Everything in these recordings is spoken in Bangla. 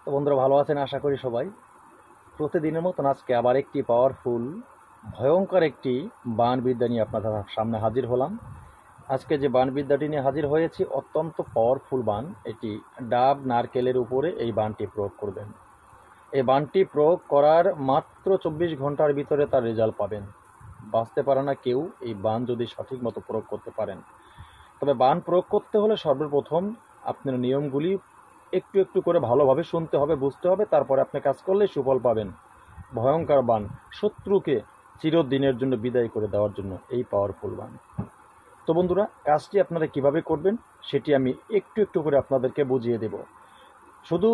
তো বন্ধুরা ভালো আছেন আশা করি সবাই। প্রতিদিনের মতন আজকে আবার একটি পাওয়ারফুল ভয়ঙ্কর একটি বাণবিদ্যা নিয়ে আপনাদের সামনে হাজির হলাম। আজকে যে বাণবিদ্যাটি নিয়ে হাজির হয়েছি অত্যন্ত পাওয়ারফুল বাণ। এটি ডাব নারকেলের উপরে এই বাণটি প্রয়োগ করবেন। এই বাণটি প্রয়োগ করার মাত্র 24 ঘন্টার ভিতরে তার রেজাল্ট পাবেন। বাঁচতে পারে না কেউ এই বাণ যদি সঠিক মতো প্রয়োগ করতে পারেন। তবে বাণ প্রয়োগ করতে হলে সর্বপ্রথম আপনার নিয়মগুলি একটু একটু করে ভালোভাবে শুনতে হবে, বুঝতে হবে, তারপরে আপনি কাজ করলে সুফল পাবেন। ভয়ঙ্কর বাণ, শত্রুকে চিরদিনের জন্য বিদায় করে দেওয়ার জন্য এই পাওয়ারফুল বাণ। তো বন্ধুরা, কাজটি আপনারা কিভাবে করবেন সেটি আমি একটু একটু করে আপনাদেরকে বুঝিয়ে দেব। শুধু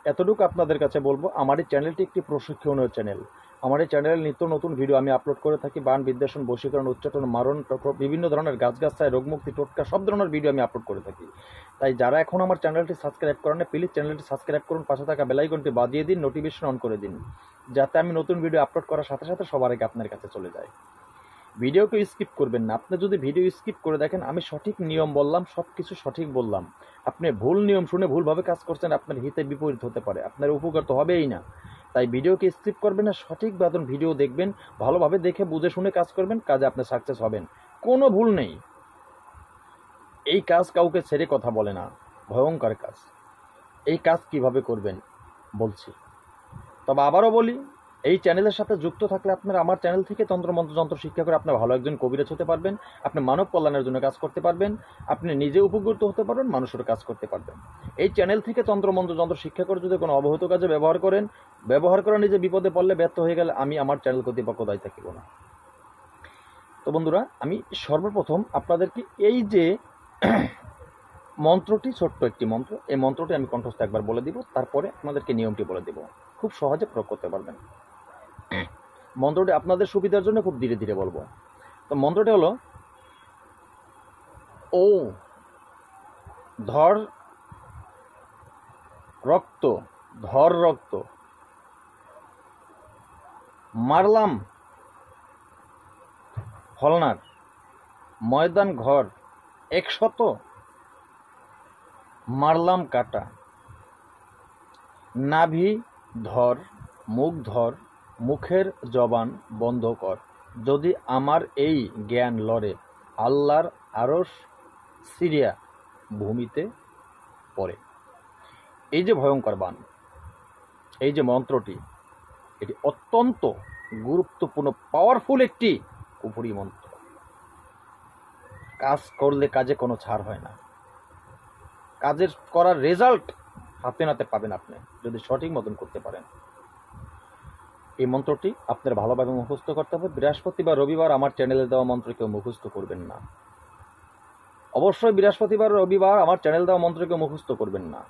এতটুকু আপনাদের কাছে বলবো, আমার এই চ্যানেলটি একটি প্রশিক্ষণীয় চ্যানেল। আমার এই চ্যানেলে নিত্য নতুন ভিডিও আমি আপলোড করে থাকি। বাণ বিদ্বেষণ, বশীকরণ, উচ্চাটন, মারণ, বিভিন্ন ধরনের গাছগাছায় রোগমুক্তি, টোটকা সব ধরনের ভিডিও আমি আপলোড করে থাকি। তাই যারা এখন আমার চ্যানেলটি সাবস্ক্রাইব করেন না, প্লিজ চ্যানেলটি সাবস্ক্রাইব করুন, পাশে থাকা বেল আইকনটি বাজিয়ে দিন, নোটিফিকেশন অন করে দিন, যাতে আমি নতুন ভিডিও আপলোড করার সাথে সাথে সবার আগে আপনার কাছে চলে যায়। ভিডিওকে স্কিপ করবেন না। আপনি যদি ভিডিও স্কিপ করে দেখেন, আমি সঠিক নিয়ম বললাম, সব কিছু সঠিক বললাম, আপনি ভুল নিয়ম শুনে ভুলভাবে কাজ করছেন, আপনার হিতে বিপরীত হতে পারে, আপনার উপকার তো হবেই না। তাই ভিডিওকে স্কিপ করবেন না, সঠিক বেতন ভিডিও দেখবেন, ভালোভাবে দেখে বুঝে শুনে কাজ করবেন, কাজে আপনি সাকসেস হবেন, কোনো ভুল নেই। এই কাজ কাউকে ছেড়ে কথা বলে না, ভয়ঙ্কর কাজ। এই কাজ কিভাবে করবেন বলছি। তবে আবারও বলি, এই চ্যানেলের সাথে যুক্ত থাকলে আপনার আমার চ্যানেল থেকে তন্ত্রমন্ত্র যন্ত্র শিক্ষা করে আপনি ভালো একজন কবিরাজ হতে পারবেন, আপনি মানব কল্যাণের জন্য কাজ করতে পারবেন, আপনি নিজে উপকৃত হতে পারবেন, মানুষের কাজ করতে পারবেন। এই চ্যানেল থেকে তন্ত্রমন্ত্র যন্ত্র শিক্ষা করে যদি কোনো অবহিত কাজে ব্যবহার করে নিজে বিপদে পড়লে, ব্যর্থ হয়ে গেলে, আমি আমার চ্যানেল কর্তৃপক্ষ দায়ী থাকিব না। তো বন্ধুরা, আমি সর্বপ্রথম আপনাদেরকে এই যে মন্ত্রটি, ছোট্ট একটি মন্ত্র, এই মন্ত্রটি আমি কণ্ঠস্থ একবার বলে দিব, তারপরে আপনাদেরকে নিয়মটি বলে দেব, খুব সহজে প্রয়োগ করতে পারবেন। মন্ত্রটি আপনাদের সুবিধার জন্য খুব ধীরে ধীরে বলবো। তো মন্ত্রটি হলো, ও ধর রক্ত, ধর রক্ত, মারলাম হলনার, ময়দান ঘর 100, মারলাম কাটা, নাভি ধর, মুখ ধর, মুখের জবান বন্ধ কর, যদি আমার এই জ্ঞান লড়ে, আল্লাহর আরশ সিরিয়া ভূমিতে পড়ে। এই যে ভয়ঙ্কর বাণ, এই যে মন্ত্রটি, এটি অত্যন্ত গুরুত্বপূর্ণ পাওয়ারফুল একটি কুফরি মন্ত্র। কাজ করলে কাজে কোনো ছাড় হয় না, কাজের করার রেজাল্ট হাতে নাতে পাবেন আপনি যদি সঠিক মতন করতে পারেন। এই মন্ত্রটি আপনার ভালোভাবে মুখস্থ করতে হবে। বৃহস্পতিবার রবিবার আমার চ্যানেলে দেওয়া মন্ত্র কেউ মুখস্থ করবেন না। অবশ্যই বৃহস্পতিবার রবিবার আমার চ্যানেল দেওয়া মন্ত্র কেউ মুখস্থ করবেন না।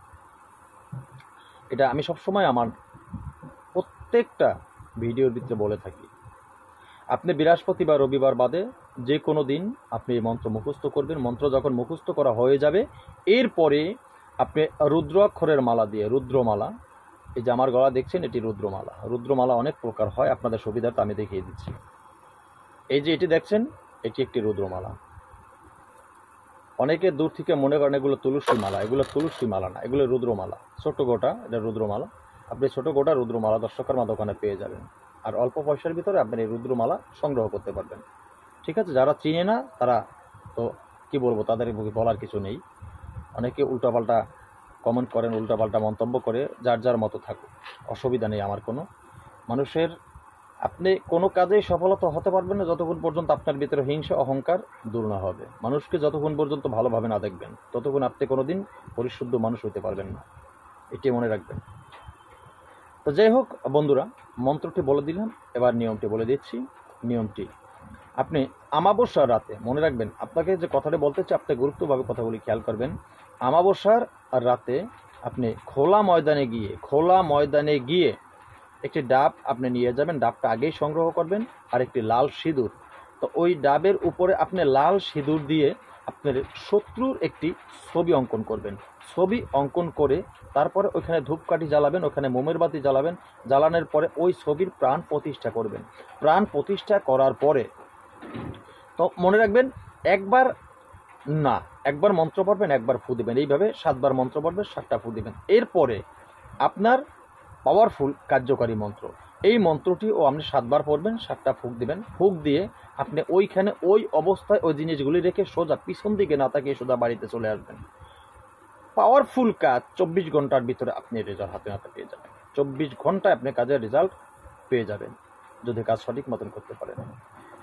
এটা আমি সবসময় আমার প্রত্যেকটা ভিডিওর ভিতরে বলে থাকি। আপনি বৃহস্পতিবার রবিবার বাদে যে কোনো দিন আপনি এই মন্ত্র মুখস্থ করবেন। মন্ত্র যখন মুখস্থ করা হয়ে যাবে, এরপরে আপনি রুদ্রাক্ষরের মালা দিয়ে, রুদ্রমালা, এই যে আমার গলা দেখছেন, এটি রুদ্রমালা। রুদ্রমালা অনেক প্রকার হয়, আপনাদের সুবিধার্থে আমি দেখিয়ে দিচ্ছি। এই যে এটি দেখছেন, এটি একটি রুদ্রমালা। অনেকে দূর থেকে মনে করেন এগুলো তুলসী মালা, এগুলো তুলসী মালা না, এগুলো রুদ্রমালা। ছোট গোটা এটা রুদ্রমালা। আপনি ছোট গোটা রুদ্রমালা 10 টাকার দোকানে পেয়ে যাবেন, আর অল্প পয়সার ভিতরে আপনি এই রুদ্রমালা সংগ্রহ করতে পারবেন। ঠিক আছে, যারা চিনে না তারা তো কি বলবো, তাদের বলার কিছু নেই। অনেকে উল্টাপাল্টা কমেন্ট করেন, উল্টাপাল্টা মন্তব্য করে, যার যার মতো থাকুক, অসুবিধা নেই আমার কোনো। মানুষের, আপনি কোনো কাজেই সফলতা হতে পারবেন না যতক্ষণ পর্যন্ত আপনার ভিতরে হিংসা অহংকার দূর না হবে। মানুষকে যতক্ষণ পর্যন্ত ভালোভাবে না দেখবেন, ততক্ষণ আপনি কোনোদিন পরিশুদ্ধ মানুষ হতে পারবেন না, এটি মনে রাখবেন। তো যাই হোক বন্ধুরা, মন্ত্রটি বলে দিলাম, এবার নিয়মটি বলে দিচ্ছি। নিয়মটি আপনি আমাবস্যার রাতে মনে রাখবেন। আপনাকে যে কথাটি বলতে চাই, আপনি গুরুত্বভাবে কথাগুলি খেয়াল করবেন। আমাবস্যার রাতে আপনি খোলা ময়দানে গিয়ে একটি ডাব আপনি নিয়ে যাবেন। ডাবটা আগেই সংগ্রহ করবেন, আর একটি লাল সিঁদুর। তো ওই ডাবের উপরে আপনি লাল সিঁদুর দিয়ে আপনার শত্রুর একটি ছবি অঙ্কন করবেন। ছবি অঙ্কন করে তারপরে ওইখানে ধূপকাঠি জ্বালাবেন, ওখানে মোমের বাতি জ্বালাবেন। জ্বালানোর পরে ওই ছবির প্রাণ প্রতিষ্ঠা করবেন। প্রাণ প্রতিষ্ঠা করার পরে তো মনে রাখবেন, একবার মন্ত্র পড়বেন, একবার ফু দিবেন। এইভাবে 7 বার মন্ত্র পড়বেন, 7টা ফু দিবেন। এরপরে আপনার পাওয়ারফুল কার্যকারী মন্ত্র। এই মন্ত্রটিও আপনি 7 বার পড়বেন, 7টা ফুঁক দিবেন। ফুঁক দিয়ে আপনি ওইখানে ওই অবস্থায় ওই জিনিসগুলি রেখে সোজা পিছন দিকে না তাকিয়ে সোজা বাড়িতে চলে আসবেন। পাওয়ারফুল কাজ 24 ঘন্টার ভিতরে আপনি রেজাল্ট হাতে হাতে পেয়ে যাবেন। 24 ঘন্টায় আপনি কাজের রেজাল্ট পেয়ে যাবেন যদি কাজ সঠিক মতন করতে পারেন।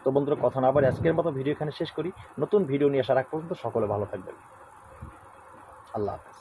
তো বন্ধুরা, কথা না বাড়ি আজকের মতো ভিডিও এখানে শেষ করি। নতুন ভিডিও নিয়ে আসার আগ পর্যন্ত সকলে ভালো থাকবেন। আল্লাহ হাফেজ।